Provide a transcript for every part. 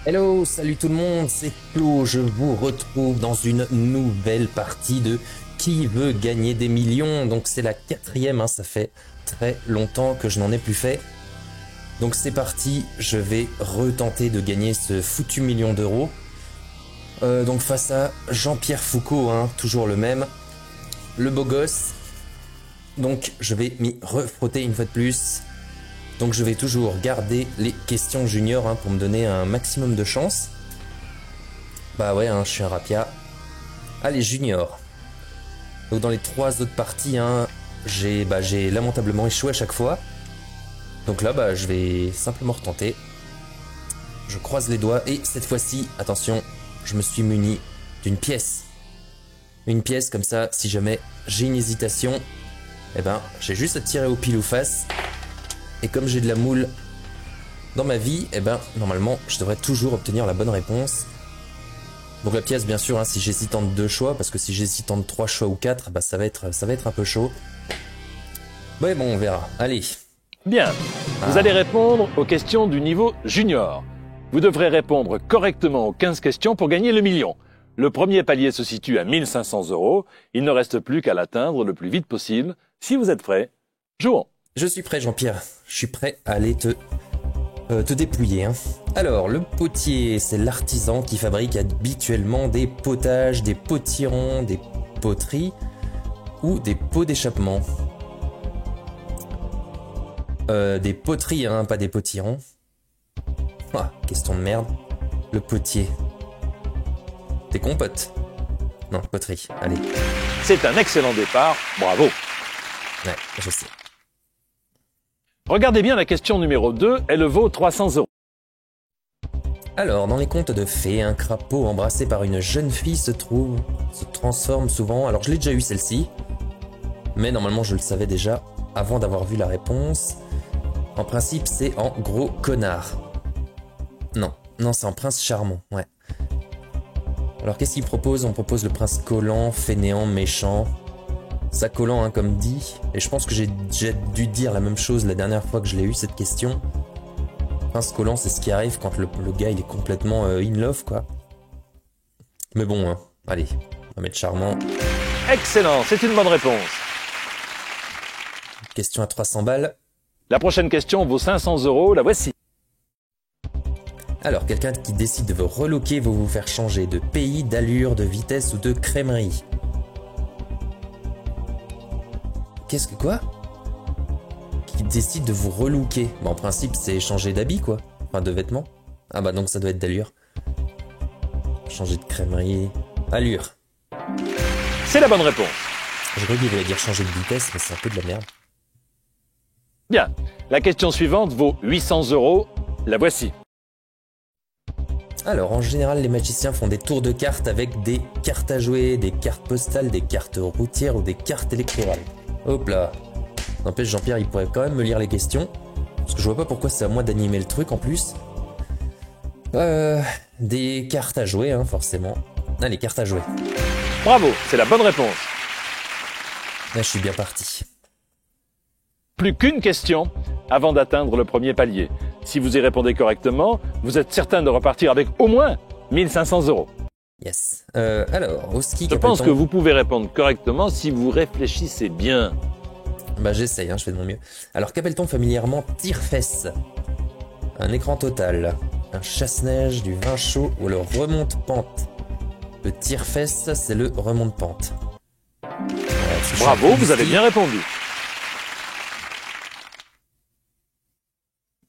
Hello, salut tout le monde, c'est Flo, je vous retrouve dans une nouvelle partie de Qui veut gagner des millions. Donc c'est la quatrième, ça fait très longtemps que je n'en ai plus fait. Donc c'est parti, je vais retenter de gagner ce foutu million d'euros. Donc face à Jean-Pierre Foucault, toujours le même, le beau gosse. Donc je vais m'y refrotter une fois de plus. Donc je vais toujours garder les questions juniors pour me donner un maximum de chance. Bah ouais, je suis un rapia. Allez, junior. Donc dans les 3 autres parties, j'ai lamentablement échoué à chaque fois. Donc là, je vais simplement retenter. Je croise les doigts et cette fois-ci, attention, je me suis muni d'une pièce. Une pièce comme ça, si jamais j'ai une hésitation, j'ai juste à tirer au pile ou face. Et comme j'ai de la moule dans ma vie, normalement, je devrais toujours obtenir la bonne réponse. Donc la pièce, bien sûr, si j'hésite entre 2 choix, parce que si j'hésite entre 3 choix ou 4, ça va être un peu chaud. Ouais, bon, on verra. Allez. Bien, vous allez répondre aux questions du niveau junior. Vous devrez répondre correctement aux 15 questions pour gagner le million. Le premier palier se situe à 1 500 €. Il ne reste plus qu'à l'atteindre le plus vite possible. Si vous êtes prêts, jouons. Je suis prêt, Jean-Pierre. Je suis prêt à aller te dépouiller. Alors, le potier, c'est l'artisan qui fabrique habituellement des potages, des potirons, des poteries ou des pots d'échappement. Des poteries, pas des potirons. Ah, question de merde. Le potier. Des compotes. Non, poterie, allez. C'est un excellent départ, bravo. Ouais, je sais. Regardez bien la question numéro 2, elle vaut 300 €. Alors, dans les contes de fées, un crapaud embrassé par une jeune fille se transforme souvent. Alors, je l'ai déjà eu celle-ci, mais normalement je le savais déjà avant d'avoir vu la réponse. En principe, c'est en gros connard. Non, c'est en prince charmant, ouais. Alors, qu'est-ce qu'il propose? On propose le prince collant, fainéant, méchant. Ça collant, comme dit. Et je pense que j'ai déjà dû dire la même chose la dernière fois que je l'ai eu, cette question. Prince collant, c'est ce qui arrive quand le gars, il est complètement in love, quoi. Mais bon, allez, on va mettre charmant. Excellent, c'est une bonne réponse. Question à 300 balles. La prochaine question vaut 500 €, la voici. Alors, quelqu'un qui décide de vous relooker va vous faire changer de pays, d'allure, de vitesse ou de crèmerie. Qu'est-ce que quoi? Qui décide de vous relooker? En principe, c'est changer d'habit, quoi. Enfin, de vêtements. Ah donc ça doit être d'allure. Changer de crèmerie. Allure. C'est la bonne réponse. J'ai cru qu'il voulait dire changer de vitesse, mais c'est un peu de la merde. Bien, la question suivante vaut 800 €, la voici. Alors, en général, les magiciens font des tours de cartes avec des cartes à jouer, des cartes postales, des cartes routières ou des cartes électorales. Hop là. N'empêche, Jean-Pierre, il pourrait quand même me lire les questions. Parce que je vois pas pourquoi c'est à moi d'animer le truc en plus. Des cartes à jouer, forcément. Allez, cartes à jouer. Bravo, c'est la bonne réponse. Là, je suis bien parti. Plus qu'une question avant d'atteindre le premier palier. Si vous y répondez correctement, vous êtes certain de repartir avec au moins 1 500 €. Yes. Alors, au ski... Je pense que vous pouvez répondre correctement si vous réfléchissez bien. J'essaye, je fais de mon mieux. Alors, qu'appelle-t-on familièrement tire-fesse? Un écran total, un chasse-neige, du vin chaud ou le remonte-pente? Le tire-fesse, c'est le remonte-pente. Bravo, vous avez bien répondu.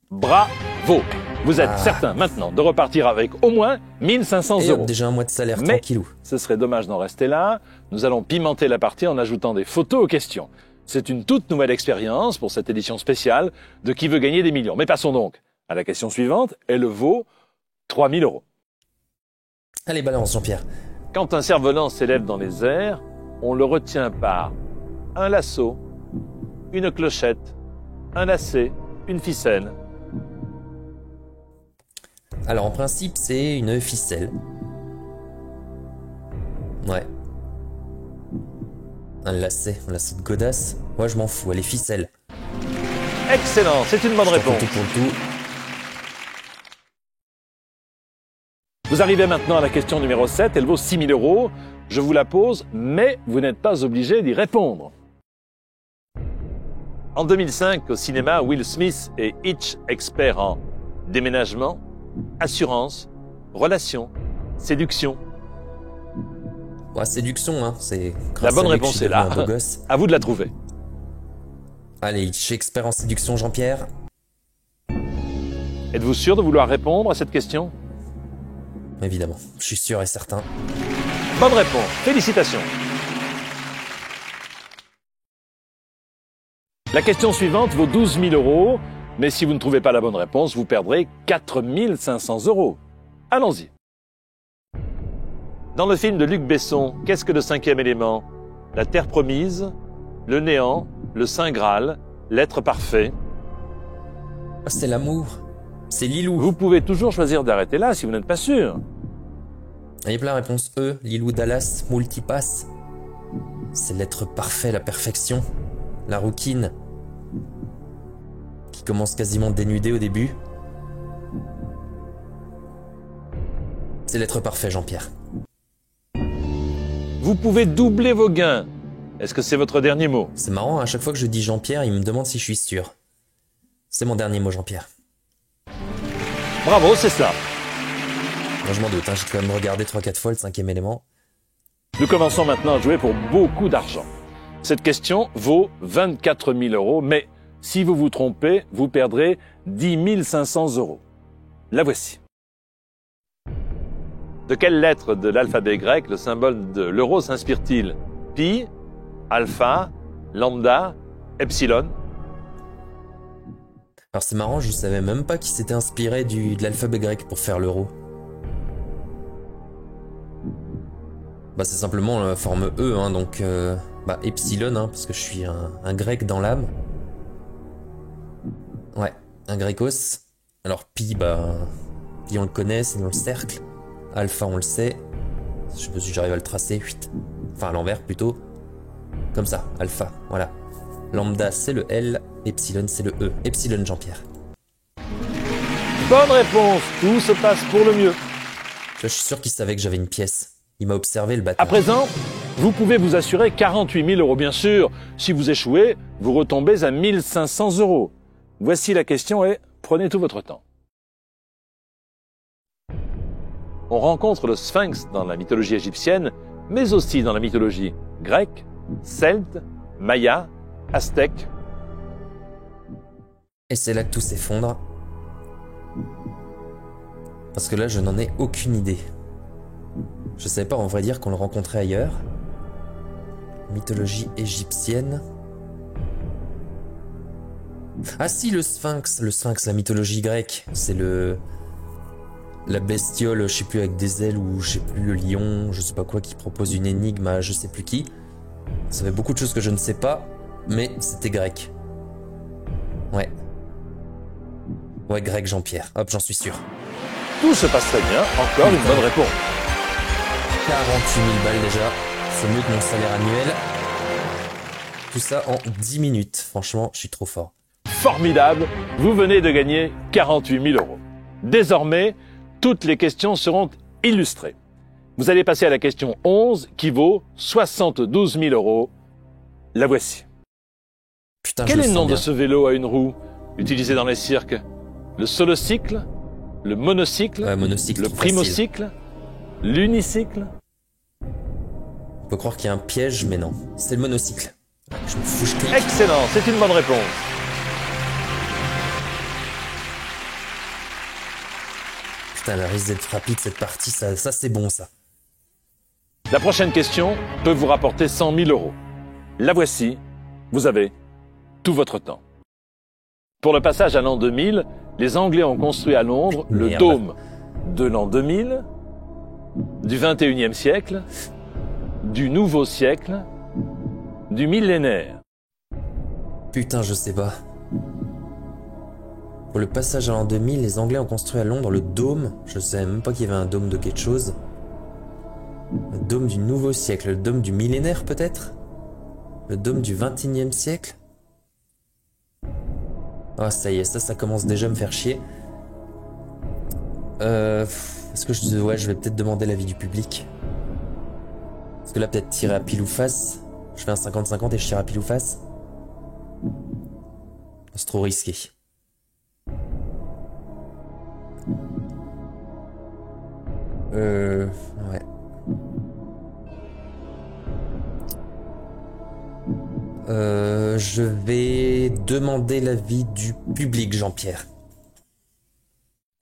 Bravo. Vous êtes certain maintenant de repartir avec au moins 1 500 €. Déjà un mois de salaire, mais tranquillou. Ce serait dommage d'en rester là. Nous allons pimenter la partie en ajoutant des photos aux questions. C'est une toute nouvelle expérience pour cette édition spéciale de Qui veut gagner des millions. Mais passons donc à la question suivante. Elle vaut 3 000 €. Allez, balance, Jean-Pierre. Quand un cerf-volant s'élève dans les airs, on le retient par un lasso, une clochette, un lacet, une ficelle. Alors, en principe, c'est une ficelle. Ouais. Un lacet de godasse. Moi, je m'en fous, allez, ficelle. Excellent, c'est une bonne réponse. Pour tout. Vous arrivez maintenant à la question numéro 7, elle vaut 6 000 €. Je vous la pose, mais vous n'êtes pas obligé d'y répondre. En 2005, au cinéma, Will Smith est Hitch expert en déménagement, assurance, relations, séduction. Ouais, séduction, hein. C'est La bonne réponse est là. À vous de la trouver. Allez, je suis expert en séduction, Jean-Pierre. Êtes-vous sûr de vouloir répondre à cette question? Évidemment, je suis sûr et certain. Bonne réponse. Félicitations. La question suivante vaut 12 000 €, mais si vous ne trouvez pas la bonne réponse, vous perdrez 4 500 €. Allons-y. Dans le film de Luc Besson, qu'est-ce que le cinquième élément? La terre promise, le néant, le Saint Graal, l'être parfait. C'est l'amour. C'est Lilou. Vous pouvez toujours choisir d'arrêter là si vous n'êtes pas sûr. Il y a plein de réponses E, Lilou Dallas, Multipass. C'est l'être parfait, la perfection. La rouquine. Qui commence quasiment dénudée au début. C'est l'être parfait, Jean-Pierre. Vous pouvez doubler vos gains. Est-ce que c'est votre dernier mot? C'est marrant, à chaque fois que je dis Jean-Pierre, il me demande si je suis sûr. C'est mon dernier mot, Jean-Pierre. Bravo, c'est ça. Moi, je m'en doute, hein, j'ai quand même regardé 3-4 fois le cinquième élément. Nous commençons maintenant à jouer pour beaucoup d'argent. Cette question vaut 24 000 €, mais si vous vous trompez, vous perdrez 10 500 €. La voici. De quelle lettre de l'alphabet grec le symbole de l'euro s'inspire-t-il? Pi, alpha, lambda, epsilon? Alors c'est marrant, je savais même pas qu'il s'était inspiré de l'alphabet grec pour faire l'euro. Bah c'est simplement la forme E, hein, donc epsilon, hein, parce que je suis un grec dans l'âme. Ouais, un grécos. Alors pi, pi on le connaît, c'est dans le cercle. Alpha on le sait. Je sais pas si j'arrive à le tracer. Enfin à l'envers plutôt. Comme ça, alpha, voilà. Lambda c'est le L, epsilon c'est le E. Epsilon Jean-Pierre. Bonne réponse, tout se passe pour le mieux. Je suis sûr qu'il savait que j'avais une pièce. Il m'a observé le bâtard. À présent, vous pouvez vous assurer 48 000 € bien sûr. Si vous échouez, vous retombez à 1 500 €. Voici la question et prenez tout votre temps. On rencontre le sphinx dans la mythologie égyptienne, mais aussi dans la mythologie grecque, celte, maya, aztèque. Et c'est là que tout s'effondre. Parce que là, je n'en ai aucune idée. Je savais pas en vrai dire qu'on le rencontrait ailleurs. Mythologie égyptienne. Ah si, le sphinx, la mythologie grecque. C'est la bestiole, je sais plus, avec des ailes, ou je sais plus, le lion, je sais pas quoi, qui propose une énigme à je sais plus qui. Ça fait beaucoup de choses que je ne sais pas, mais c'était grec. Ouais. Ouais, grec Jean-Pierre. Hop, j'en suis sûr. Tout se passe très bien, encore une bonne réponse. 48 000 balles déjà, c'est mieux que mon salaire annuel. Tout ça en 10 minutes, franchement, je suis trop fort. Formidable, vous venez de gagner 48 000 €. Désormais, toutes les questions seront illustrées. Vous allez passer à la question 11 qui vaut 72 000 €. La voici. Putain, quel est le nom de ce vélo à une roue utilisé dans les cirques? Le solocycle? Le monocycle? Monocycle, le primocycle? L'unicycle? On peut croire qu'il y a un piège, mais non. C'est le monocycle. Je me fous, je clique. Excellent, c'est une bonne réponse. Putain, la risque d'être rapide cette partie, ça c'est bon ça. La prochaine question peut vous rapporter 100 000 €. La voici, vous avez tout votre temps. Pour le passage à l'an 2000, les Anglais ont construit à Londres le dôme de l'an 2000, du 21e siècle, du nouveau siècle, du millénaire. Putain, je sais pas. Pour le passage à l'an 2000, les Anglais ont construit à Londres le dôme. Je savais même pas qu'il y avait un dôme de quelque chose. Le dôme du nouveau siècle, le dôme du millénaire peut-être? Le dôme du 21e siècle? Ah, ça y est, ça commence déjà à me faire chier. Est-ce que ouais, je vais peut-être demander l'avis du public. Parce que là, peut-être tirer à pile ou face. Je fais un 50-50 et je tire à pile ou face. C'est trop risqué. Ouais. Je vais demander l'avis du public, Jean-Pierre.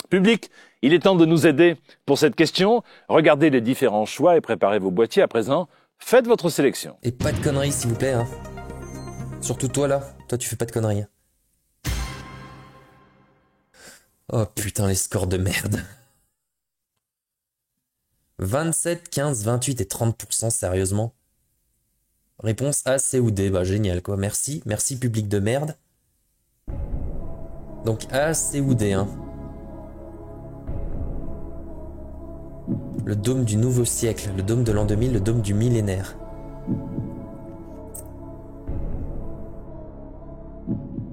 Public, il est temps de nous aider pour cette question. Regardez les différents choix et préparez vos boîtiers à présent. Faites votre sélection. Et pas de conneries, s'il vous plaît. Hein. Surtout toi, là. Toi, tu fais pas de conneries. Oh putain, les scores de merde. 27, 15, 28 et 30%, sérieusement. Réponse A, C ou D. Bah, génial, quoi. Merci. Merci, public de merde. Donc, A, C ou D, hein. Le dôme du nouveau siècle, le dôme de l'an 2000, le dôme du millénaire.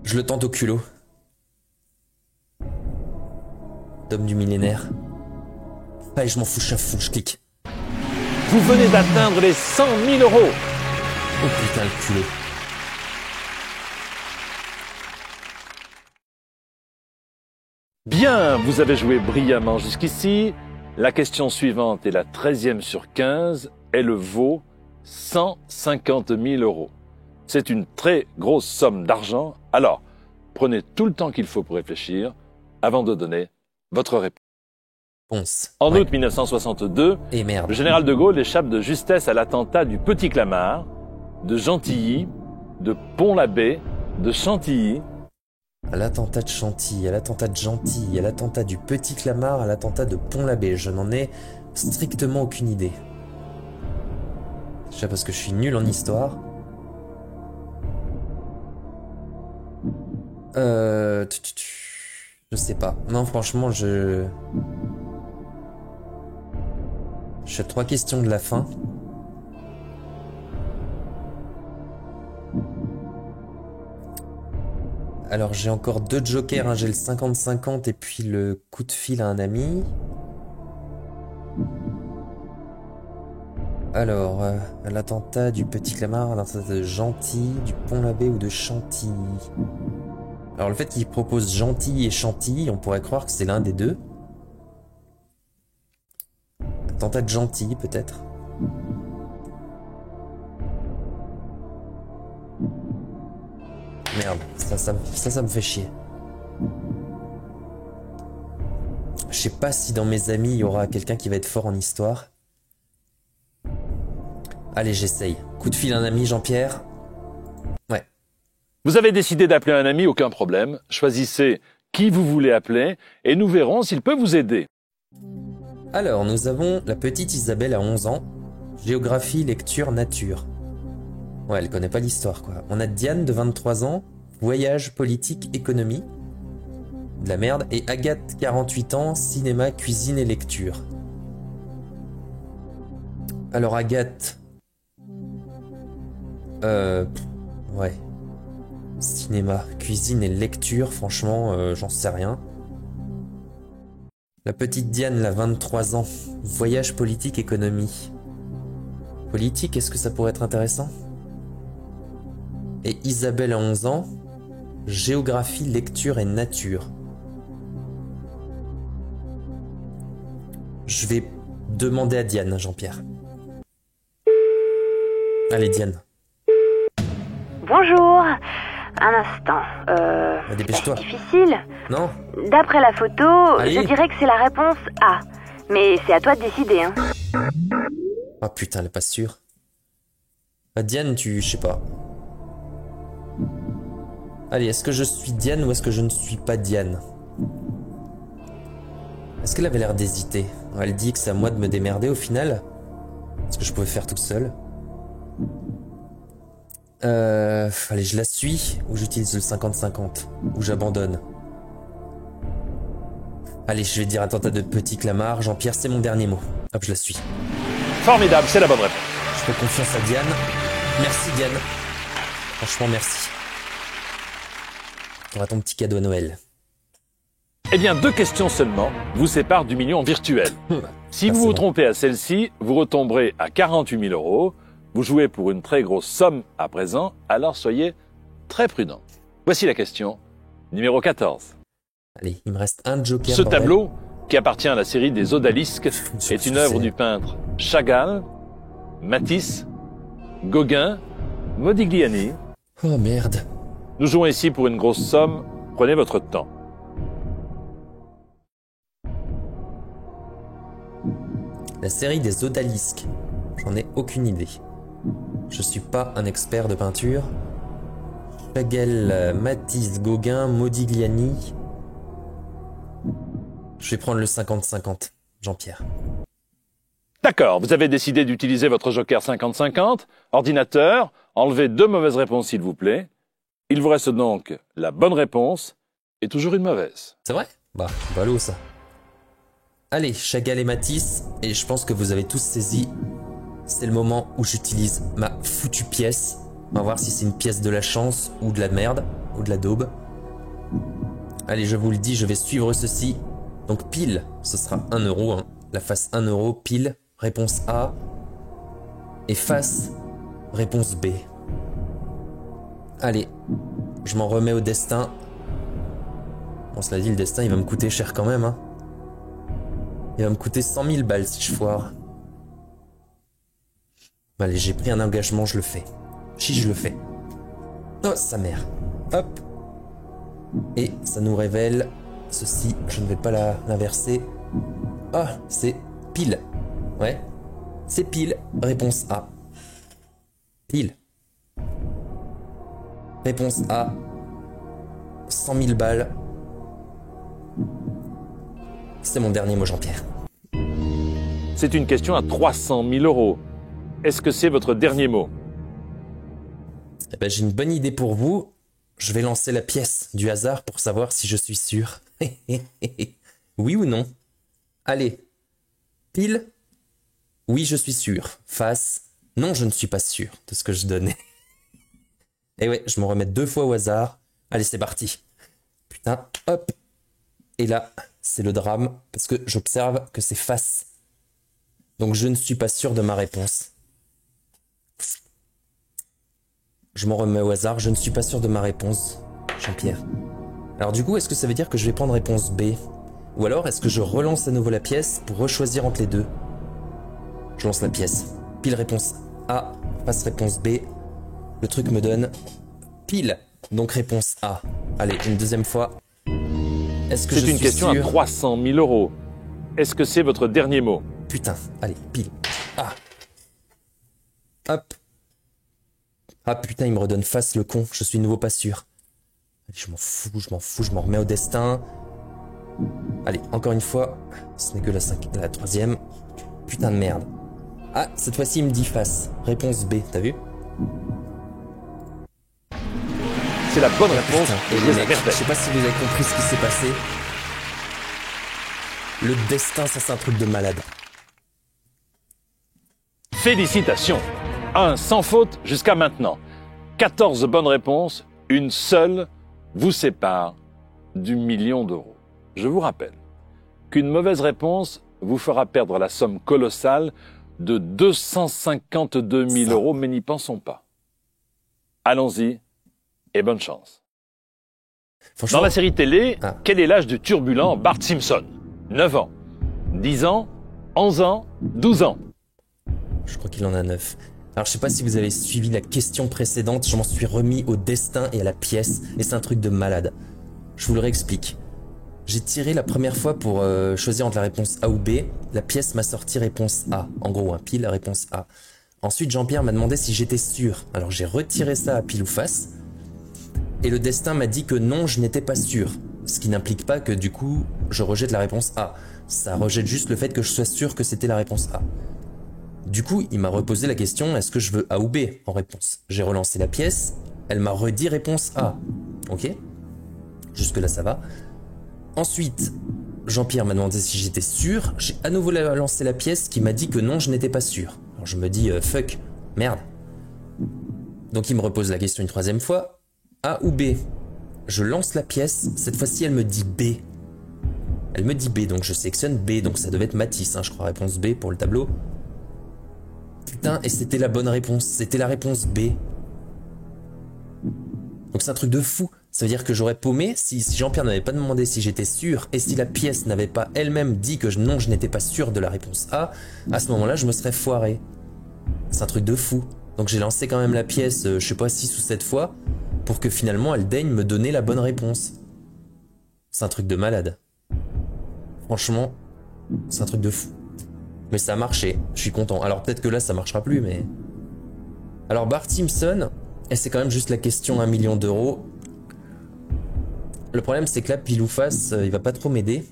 Je le tente au culot. Dôme du millénaire. Allez, je m'en fous, je clique. Vous venez d'atteindre les 100 000 euros. Oh putain, le culot. Bien, vous avez joué brillamment jusqu'ici. La question suivante est la 13e sur 15. Elle vaut 150 000 euros. C'est une très grosse somme d'argent. Alors, prenez tout le temps qu'il faut pour réfléchir avant de donner votre réponse. En août 1962, Et merde. le général de Gaulle échappe de justesse à l'attentat du Petit Clamart, de Gentilly, de Pont-l'Abbé, de Chantilly. À l'attentat de Chantilly, à l'attentat de Gentilly, à l'attentat du Petit Clamart, à l'attentat de Pont-l'Abbé. Je n'en ai strictement aucune idée. Déjà parce que je suis nul en histoire. Je sais pas. Non, franchement, je suis à 3 questions de la fin. Alors j'ai encore 2 jokers, hein. J'ai le 50-50 et puis le coup de fil à un ami. Alors, l'attentat du Petit Clamart, l'attentat de Gentilly, du Pont-l'Abbé ou de Chantilly. Alors le fait qu'il propose Gentilly et Chantilly, on pourrait croire que c'est l'un des deux. Attentat de Gentilly peut-être. Merde, ça me fait chier. Je sais pas si dans mes amis il y aura quelqu'un qui va être fort en histoire. Allez, j'essaye. Coup de fil à un ami, Jean-Pierre. Ouais. Vous avez décidé d'appeler un ami, aucun problème. Choisissez qui vous voulez appeler et nous verrons s'il peut vous aider. Alors, nous avons la petite Isabelle à 11 ans. Géographie, lecture, nature. Ouais, elle connaît pas l'histoire, quoi. On a Diane de 23 ans. Voyage, politique, économie. De la merde. Et Agathe, 48 ans. Cinéma, cuisine et lecture. Alors, Agathe... Ouais. Cinéma, cuisine et lecture, franchement, j'en sais rien. La petite Diane, la 23 ans. Voyage, politique, économie. Politique, est-ce que ça pourrait être intéressant? Et Isabelle à 11 ans. Géographie, lecture et nature. Je vais demander à Diane, Jean-Pierre. Allez, Diane. Bonjour. Un instant. Dépêche-toi. C'est difficile. Non? D'après la photo, Allez. je dirais que c'est la réponse A. Mais c'est à toi de décider, hein. Ah putain, elle est pas sûre. Ah, Diane, je sais pas. Allez, est-ce que je suis Diane ou est-ce que je ne suis pas Diane? Est-ce qu'elle avait l'air d'hésiter? Elle dit que c'est à moi de me démerder au final. Est-ce que je pouvais faire tout seul? Allez, je la suis ou j'utilise le 50-50 ou j'abandonne. Allez, je vais dire attentat de Petit Clamart. Jean-Pierre, c'est mon dernier mot. Hop, je la suis. Formidable, c'est la bonne réponse. Je fais confiance à Diane. Merci Diane. Franchement, merci. Tu auras ton petit cadeau à Noël. Eh bien, 2 questions seulement vous séparent du million virtuel. Si vous vous trompez à celle-ci, vous retomberez à 48 000 €. Vous jouez pour une très grosse somme à présent, alors soyez très prudent. Voici la question numéro 14. Allez, il me reste un joker. Ce bordel. tableau, qui appartient à la série des Odalisques, est une œuvre du peintre Chagall, Matisse, Gauguin, Modigliani. Oh merde. Nous jouons ici pour une grosse somme. Prenez votre temps. La série des Odalisques. J'en ai aucune idée. Je suis pas un expert de peinture. Chagall, Matisse, Gauguin, Modigliani. Je vais prendre le 50-50. Jean-Pierre. D'accord, vous avez décidé d'utiliser votre joker 50-50. Ordinateur, enlevez 2 mauvaises réponses s'il vous plaît. Il vous reste donc la bonne réponse et toujours une mauvaise. C'est vrai? Bah, ballot ça. Allez, Chagall et Matisse, et je pense que vous avez tous saisi. C'est le moment où j'utilise ma foutue pièce. On va voir si c'est une pièce de la chance ou de la merde, ou de la daube. Allez, je vous le dis, je vais suivre ceci. Donc pile, ce sera 1 €. Hein. La face 1 €, pile, réponse A. Et face, réponse B. Allez, je m'en remets au destin. Bon, cela dit, le destin, il va me coûter cher quand même. Hein. Il va me coûter 100 000 balles si je foire. Allez, j'ai pris un engagement, je le fais. Si je le fais. Oh, sa mère. Hop. Et ça nous révèle ceci. Je ne vais pas l'inverser. Ah, c'est pile. Ouais. C'est pile. Réponse A. Pile. Réponse A. 100 000 balles. C'est mon dernier mot, Jean-Pierre. C'est une question à 300 000 €. Est-ce que c'est votre dernier mot? Eh ben, j'ai une bonne idée pour vous. Je vais lancer la pièce du hasard pour savoir si je suis sûr. Oui ou non? Allez. Pile. Oui, je suis sûr. Face. Non, je ne suis pas sûr de ce que je donnais. Et ouais, je m'en remets 2 fois au hasard. Allez, c'est parti. Putain, hop. Et là, c'est le drame, parce que j'observe que c'est face. Donc je ne suis pas sûr de ma réponse. Je m'en remets au hasard, je ne suis pas sûr de ma réponse, Jean-Pierre. Alors du coup, est-ce que ça veut dire que je vais prendre réponse B? Ou alors, est-ce que je relance à nouveau la pièce pour rechoisir entre les deux? Je lance la pièce. Pile réponse A, face réponse B. Le truc me donne pile, donc réponse A. Allez, une deuxième fois. Est-ce que je suis sûr? C'est une question à 300 000 €. Est-ce que c'est votre dernier mot? Putain, allez, pile. Ah. Hop. Ah putain, il me redonne face le con, je suis de nouveau pas sûr. Allez, je m'en fous, je m'en remets au destin. Allez, encore une fois, ce n'est que la 3e. Putain de merde. Ah, cette fois-ci il me dit face. Réponse B, t'as vu? C'est la bonne réponse. Et les mecs, je sais pas si vous avez compris ce qui s'est passé. Le destin, ça c'est un truc de malade. Félicitations. 1 sans faute jusqu'à maintenant. 14 bonnes réponses, une seule vous sépare du million d'euros. Je vous rappelle qu'une mauvaise réponse vous fera perdre la somme colossale de 252 000 €, mais n'y pensons pas. Allons-y et bonne chance. Dans la série télé, quel est l'âge du turbulent Bart Simpson? 9 ans, 10 ans, 11 ans, 12 ans. Je crois qu'il en a 9. Alors je sais pas si vous avez suivi la question précédente, je m'en suis remis au destin et à la pièce, et c'est un truc de malade. Je vous le réexplique. J'ai tiré la première fois pour choisir entre la réponse A ou B, la pièce m'a sorti réponse A, en gros un pile, réponse A. Ensuite Jean-Pierre m'a demandé si j'étais sûr, alors j'ai retiré ça à pile ou face, et le destin m'a dit que non, je n'étais pas sûr, ce qui n'implique pas que du coup je rejette la réponse A, ça rejette juste le fait que je sois sûr que c'était la réponse A. Du coup, il m'a reposé la question, est-ce que je veux A ou B en réponse? J'ai relancé la pièce, elle m'a redit réponse A. Ok? Jusque là ça va. Ensuite, Jean-Pierre m'a demandé si j'étais sûr, j'ai à nouveau lancé la pièce qui m'a dit que non, je n'étais pas sûr. Alors je me dis, fuck, merde. Donc il me repose la question une 3e fois, A ou B? Je lance la pièce, cette fois-ci elle me dit B. Elle me dit B, donc je sélectionne B, donc ça devait être Matisse, hein, je crois, réponse B pour le tableau. Putain, et c'était la bonne réponse, c'était la réponse B. Donc c'est un truc de fou. Ça veut dire que j'aurais paumé si Jean-Pierre n'avait pas demandé si j'étais sûr et si la pièce n'avait pas elle-même dit que non, je n'étais pas sûr de la réponse A. À ce moment-là, je me serais foiré. C'est un truc de fou. Donc j'ai lancé quand même la pièce, je sais pas, 6 ou 7 fois pour que finalement elle daigne me donner la bonne réponse. C'est un truc de malade. Franchement, c'est un truc de fou. Mais ça a marché, je suis content. Alors peut-être que là ça marchera plus, mais... Alors Bart Simpson, et c'est quand même juste la question 1 million d'euros. Le problème c'est que là, pile ou face, il va pas trop m'aider.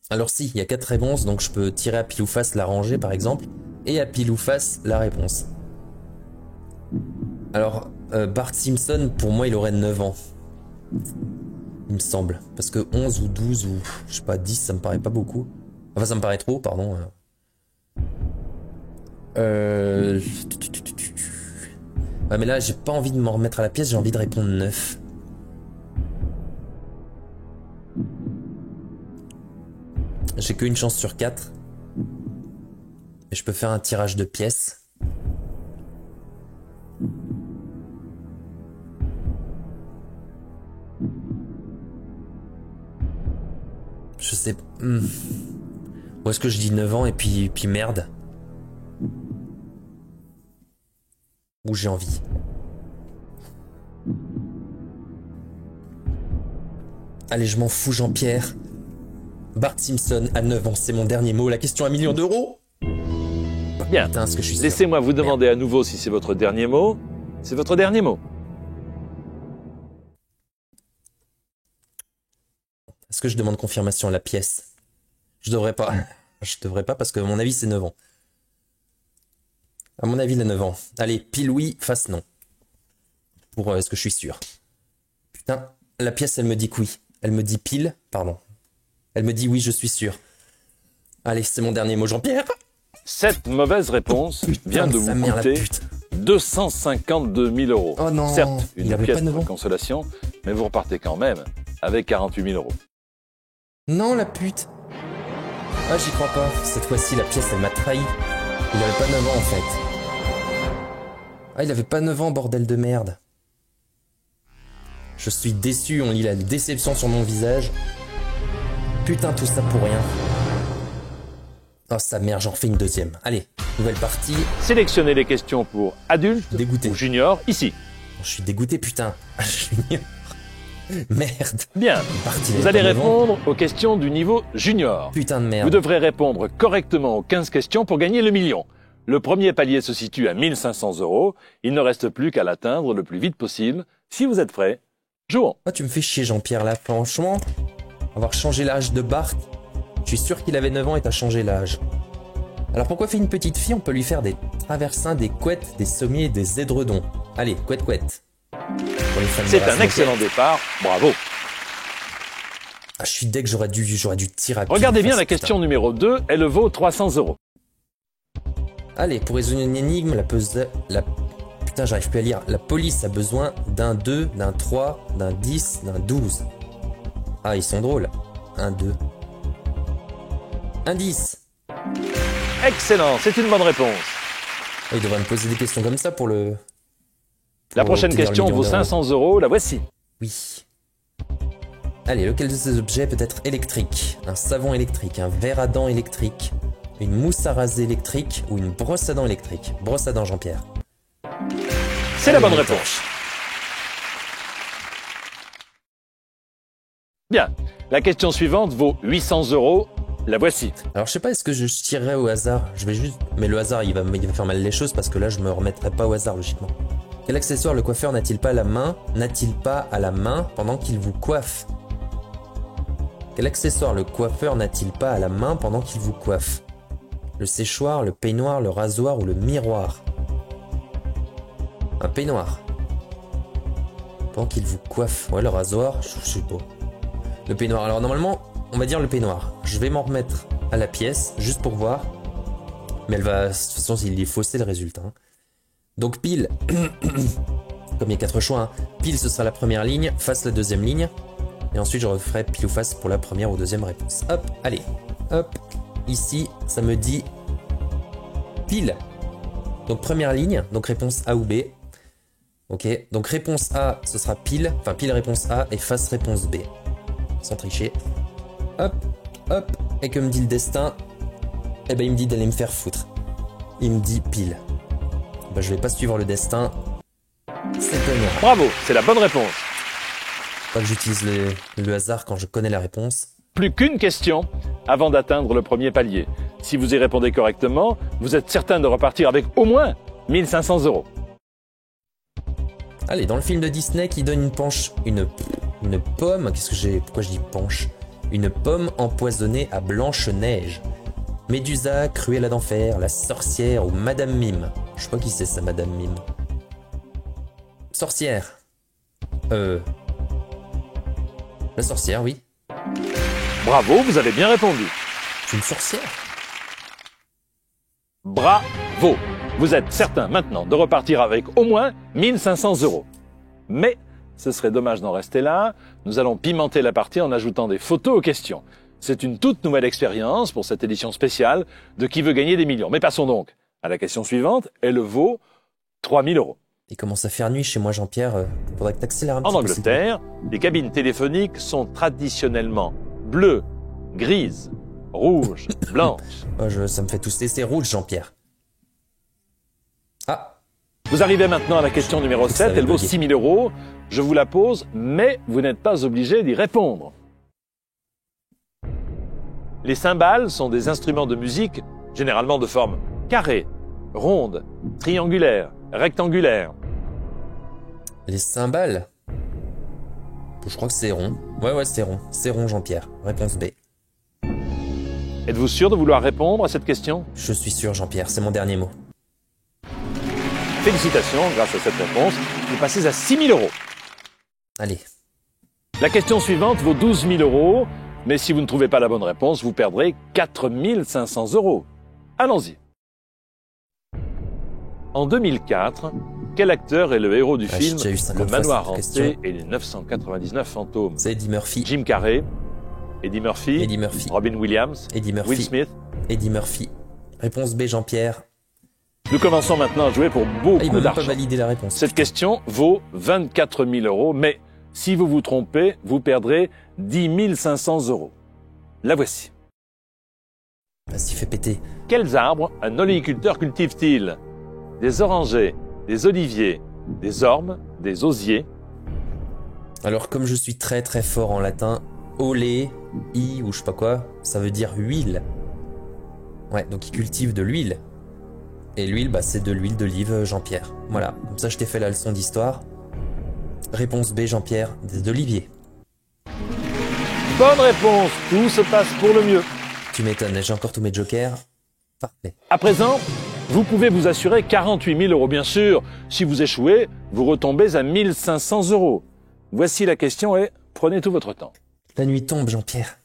Alors si, il y a 4 réponses, donc je peux tirer à pile ou face la rangée par exemple, et à pile ou face la réponse. Alors, Bart Simpson, pour moi, il aurait 9 ans. Il me semble. Parce que 11 ou 12 ou, je sais pas, 10, ça me paraît pas beaucoup. Enfin, ça me paraît trop, pardon. Ouais, mais là, j'ai pas envie de m'en remettre à la pièce, j'ai envie de répondre 9. J'ai qu'une chance sur 4. Et je peux faire un tirage de pièces. Je sais... Ou est-ce que je dis 9 ans et puis merde? Ou j'ai envie? Allez, je m'en fous, Jean-Pierre. Bart Simpson à 9 ans, c'est mon dernier mot. La question à 1 million d'euros? Bien. Putain, est-ce que je suis sûr? Laissez-moi vous demander à nouveau si c'est votre dernier mot. C'est votre dernier mot. Est-ce que je demande confirmation à la pièce? Je devrais pas. Je devrais pas parce que à mon avis c'est 9 ans. À mon avis il a 9 ans. Allez, pile oui, face non. Pour est-ce que je suis sûr? Putain, la pièce elle me dit que oui. Elle me dit pile, pardon. Elle me dit oui, je suis sûr. Allez, c'est mon dernier mot, Jean-Pierre. Cette mauvaise réponse vient de vous coûter 252 000 euros. Oh non, certes, il une avait pièce pas 9 de ans. consolation, mais vous repartez quand même avec 48 000 euros. Non, la pute. Ah, j'y crois pas. Cette fois-ci, la pièce, elle m'a trahi. Il avait pas 9 ans, en fait. Ah, il avait pas 9 ans, bordel de merde. Je suis déçu, on lit la déception sur mon visage. Putain, tout ça pour rien. Oh, sa mère, j'en refais une deuxième. Allez, nouvelle partie. Sélectionnez les questions pour adultes Dégoûté. ou juniors, ici. Je suis dégoûté, putain. Junior. Merde. Bien, Parti, vous allez répondre aux questions du niveau junior. Putain de merde. Vous devrez répondre correctement aux 15 questions pour gagner le million. Le premier palier se situe à 1 500 euros. Il ne reste plus qu'à l'atteindre le plus vite possible. Si vous êtes prêts, jouons. Oh, tu me fais chier, Jean-Pierre, là, franchement. Avoir changé l'âge de Bart. Je suis sûr qu'il avait 9 ans et t'as changé l'âge. Alors pourquoi fait une petite fille? On peut lui faire des traversins, des couettes, des sommiers et des édredons. Allez, couette. C'est un excellent départ, bravo. Ah, je suis deg, j'aurais dû tirer à pied. Regardez bien la question numéro 2, elle vaut 300 euros. Allez, pour résoudre une énigme, putain, j'arrive plus à lire. La police a besoin d'un 2, d'un 3, d'un 10, d'un 12. Ah, ils sont drôles. Un 2. Un 10. Excellent, c'est une bonne réponse. Oh, il devrait me poser des questions comme ça pour le... La prochaine question vaut 500 euros, la voici. Oui. Allez, lequel de ces objets peut être électrique? Un savon électrique, un verre à dents électrique, une mousse à raser électrique ou une brosse à dents électrique? Brosse à dents, Jean-Pierre. C'est la bonne réponse. Bien, la question suivante vaut 800 euros, la voici. Alors je sais pas, est-ce que je tirerai au hasard? Je vais juste... Mais le hasard, il va faire mal les choses parce que là, je me remettrai pas au hasard, logiquement. Quel accessoire le coiffeur n'a-t-il pas à la main? N'a-t-il pas à la main pendant qu'il vous coiffe? Quel accessoire le coiffeur n'a-t-il pas à la main pendant qu'il vous coiffe? Le séchoir, le peignoir, le rasoir ou le miroir? Un peignoir. Pendant qu'il vous coiffe. Ouais, le rasoir, je sais pas. Le peignoir. Alors normalement, on va dire le peignoir. Je vais m'en remettre à la pièce, juste pour voir. Mais elle va... De toute façon, il est faussé le résultat. Donc pile, comme il y a 4 choix, hein. Pile ce sera la première ligne, face la deuxième ligne. Et ensuite, je referai pile ou face pour la première ou deuxième réponse. Hop, allez. Hop. Ici, ça me dit pile. Donc, première ligne. Donc, réponse A ou B. Ok. Donc, réponse A, ce sera pile. Enfin, pile réponse A et face réponse B. Sans tricher. Hop, hop. Et que me dit le destin? Eh ben, il me dit d'aller me faire foutre. Il me dit pile. Ben, je vais pas suivre le destin. C'est connard. Bravo, c'est la bonne réponse. Pas que j'utilise le hasard quand je connais la réponse. Plus qu'une question avant d'atteindre le premier palier. Si vous y répondez correctement, vous êtes certain de repartir avec au moins 1500 €. Allez, dans le film de Disney qui donne une pomme, qu'est-ce que j'ai, pourquoi je dis penche? Une pomme empoisonnée à Blanche-Neige. Médusa, Cruella d'enfer, la sorcière ou Madame Mime. Je sais pas qui c'est ça, Madame Mime. Sorcière. La sorcière, oui. Bravo, vous avez bien répondu. C'est une sorcière. Bravo. Vous êtes certain maintenant de repartir avec au moins 1500 €. Mais ce serait dommage d'en rester là. Nous allons pimenter la partie en ajoutant des photos aux questions. C'est une toute nouvelle expérience pour cette édition spéciale de Qui veut gagner des millions. Mais passons donc à la question suivante. Elle vaut 3000 €. Il commence à faire nuit chez moi, Jean-Pierre. Faudrait que t'accélères un petit En peu. Angleterre, les cabines téléphoniques sont traditionnellement bleues, grises, rouges, blanches. Oh, ça me fait tousser. C'est rouge, Jean-Pierre. Ah, Vous arrivez maintenant à la question numéro Ça 7. avait Elle vaut bugué. 6000 €. Je vous la pose, mais vous n'êtes pas obligé d'y répondre. Les cymbales sont des instruments de musique généralement de forme carrée, ronde, triangulaire, rectangulaire. les cymbales. Je crois que c'est rond. Ouais, c'est rond. C'est rond, Jean-Pierre. Réponse B. Êtes-vous sûr de vouloir répondre à cette question? Je suis sûr, Jean-Pierre. C'est mon dernier mot. Félicitations, grâce à cette réponse, vous passez à 6000 €. Allez. La question suivante vaut 12 000 €, mais si vous ne trouvez pas la bonne réponse, vous perdrez 4 500 €. Allons-y. En 2004, quel acteur est le héros du Ah, film j'ai déjà eu Le 50 fois Manoir cette hanté question. et les 999 fantômes? C'est Eddie Murphy. Jim Carrey, Eddie Murphy, Eddie Murphy. Robin Williams, Eddie Murphy. Will Smith. Eddie Murphy. Réponse B, Jean-Pierre. Nous commençons maintenant à jouer pour Ah, il beaucoup m'a même pas d'argent. validé la réponse. Cette question vaut 24 000 €, mais si vous vous trompez, vous perdrez 10 500 €. La voici. Vas-y, fais péter. Quels arbres un oléiculteur cultive-t-il? Des orangers, des oliviers, des ormes, des osiers. Alors, comme je suis très très fort en latin, olé, ou je sais pas quoi, ça veut dire huile. Ouais, donc il cultive de l'huile. Et l'huile, bah, c'est de l'huile d'olive, Jean-Pierre. Voilà, comme ça je t'ai fait la leçon d'histoire. Réponse B, Jean-Pierre, des oliviers. Bonne réponse, tout se passe pour le mieux. Tu m'étonnes, j'ai encore tous mes jokers. Parfait. À présent, vous pouvez vous assurer 48 000 €. Bien sûr, si vous échouez, vous retombez à 1500 €. Voici la question et prenez tout votre temps. La nuit tombe, Jean-Pierre.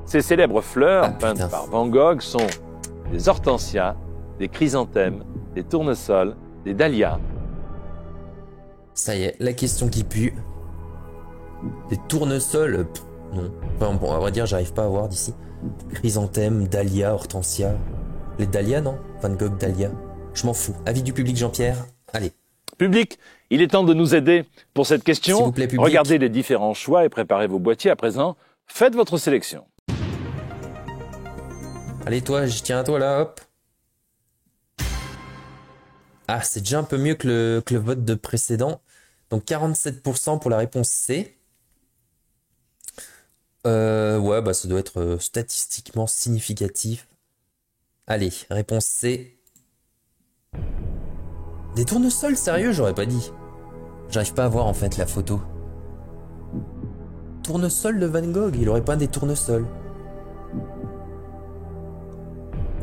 Ces célèbres fleurs Ah, peintes putain. par Van Gogh sont des hortensias, des chrysanthèmes, des tournesols, des dahlias. Ça y est, la question qui pue. Des tournesols, non. Enfin, bon, à vrai dire, j'arrive pas à voir d'ici. Chrysanthème, dahlia, hortensia. Les dahlias, non? Van Gogh, dahlia. Je m'en fous. Avis du public, Jean-Pierre. Allez. Public, il est temps de nous aider pour cette question. S'il vous plaît, public. Regardez les différents choix et préparez vos boîtiers à présent. Faites votre sélection. Allez, toi, je tiens à toi, là, hop. Ah, c'est déjà un peu mieux que le vote de précédent. Donc, 47% pour la réponse C. Ouais, bah, ça doit être statistiquement significatif. Allez, réponse C. Des tournesols, sérieux, j'aurais pas dit. J'arrive pas à voir, en fait, la photo. Tournesol de Van Gogh, il aurait pas des tournesols.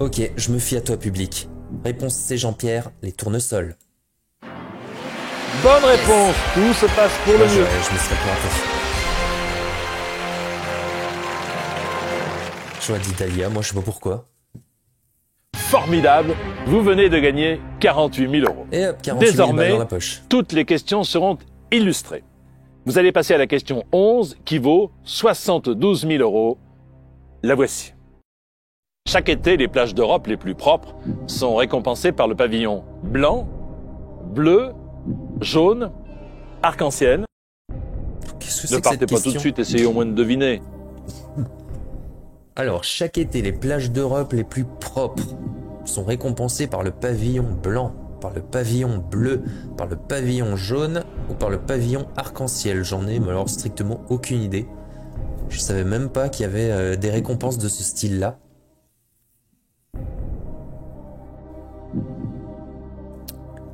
Ok, je me fie à toi, public. Réponse C, Jean-Pierre, les tournesols. Bonne réponse, tout se passe pour le Ouais, mieux. je me serais planté. J'aurais dit Dahlia, moi je sais pas pourquoi. Formidable, vous venez de gagner 48 000 €. Et hop, 48 000 balles Désormais, dans la poche. toutes les questions seront illustrées. Vous allez passer à la question 11 qui vaut 72 000 euros. La voici. Chaque été, les plages d'Europe les plus propres sont récompensées par le pavillon blanc, bleu, jaune, arc-en-ciel. Qu'est-ce que c'est Ne que partez cette pas tout de question? suite, essayez au moins de deviner. Alors, chaque été, les plages d'Europe les plus propres sont récompensées par le pavillon blanc, par le pavillon bleu, par le pavillon jaune ou par le pavillon arc-en-ciel. J'en ai mais alors strictement aucune idée. Je savais même pas qu'il y avait des récompenses de ce style-là.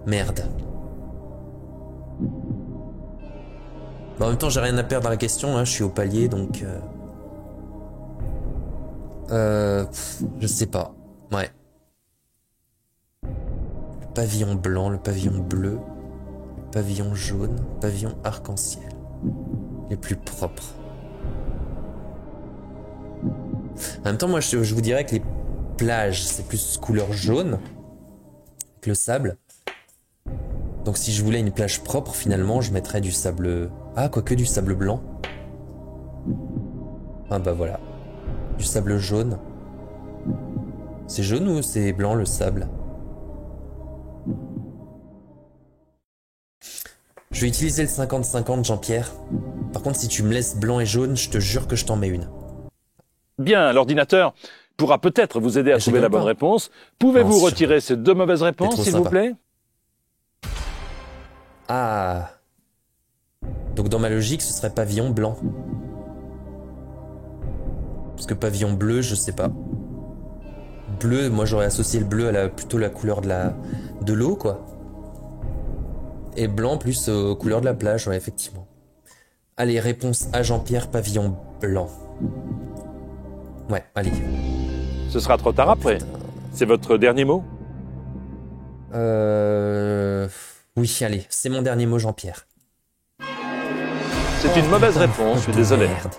Merde. Bon, en même temps, j'ai rien à perdre dans la question, hein, je suis au palier, donc... je sais pas. Ouais. Le pavillon blanc, le pavillon bleu, le pavillon jaune, le pavillon arc-en-ciel. Les plus propres. En même temps, moi, je vous dirais que les plages, c'est plus couleur jaune, avec le sable. Donc si je voulais une plage propre, finalement, je mettrais du sable... Ah, quoique du sable blanc. Ah bah voilà. Du sable jaune. C'est jaune ou c'est blanc le sable? Je vais utiliser le 50-50, Jean-Pierre. Par contre, si tu me laisses blanc et jaune, je te jure que je t'en mets une. Bien, l'ordinateur pourra peut-être vous aider à trouver la bonne réponse. Pouvez-vous retirer ces deux mauvaises réponses, s'il vous plaît? Ah. Donc dans ma logique, ce serait pavillon blanc. Parce que pavillon bleu, je sais pas. Bleu, moi j'aurais associé le bleu à plutôt la couleur de l'eau, quoi. Et blanc plus aux couleurs de la plage, ouais, effectivement. Allez, réponse à Jean-Pierre, pavillon blanc. Ouais, allez. Ce sera trop tard après. C'est votre dernier mot? Oui, allez, c'est mon dernier mot, Jean-Pierre. C'est une mauvaise réponse, je suis désolé. Merde.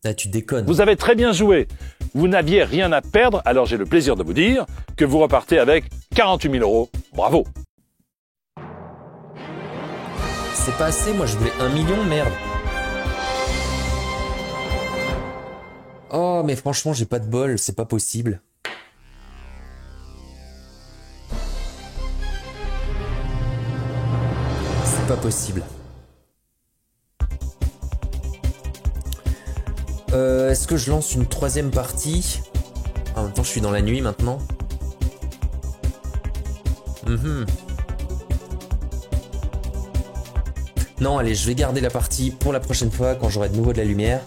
Là, tu déconnes. Vous avez très bien joué. Vous n'aviez rien à perdre, alors j'ai le plaisir de vous dire que vous repartez avec 48 000 euros. Bravo. C'est pas assez, moi je voulais 1 million, merde. Oh, mais franchement, j'ai pas de bol, c'est pas possible. C'est pas possible. Est-ce que je lance une troisième partie? En même temps, je suis dans la nuit maintenant. Non, allez, je vais garder la partie pour la prochaine fois quand j'aurai de nouveau de la lumière.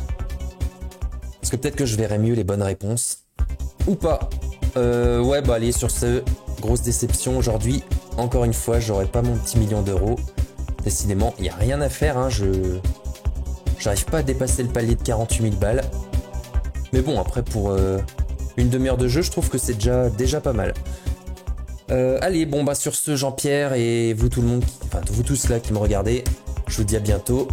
Parce que peut-être que je verrai mieux les bonnes réponses. Ou pas. Ouais, bah allez, sur ce, grosse déception aujourd'hui. Encore une fois, j'aurai pas mon petit million d'euros. Décidément, il n'y a rien à faire, hein, j'arrive pas à dépasser le palier de 48 000 balles. Mais bon, après, pour une demi-heure de jeu, je trouve que c'est déjà pas mal. Allez, bon, bah sur ce, Jean-Pierre et vous tout le monde, enfin vous tous là qui me regardez, je vous dis à bientôt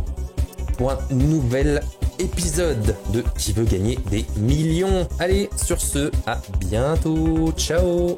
pour un nouvel épisode de Qui veut gagner des millions. Allez, sur ce, à bientôt. Ciao.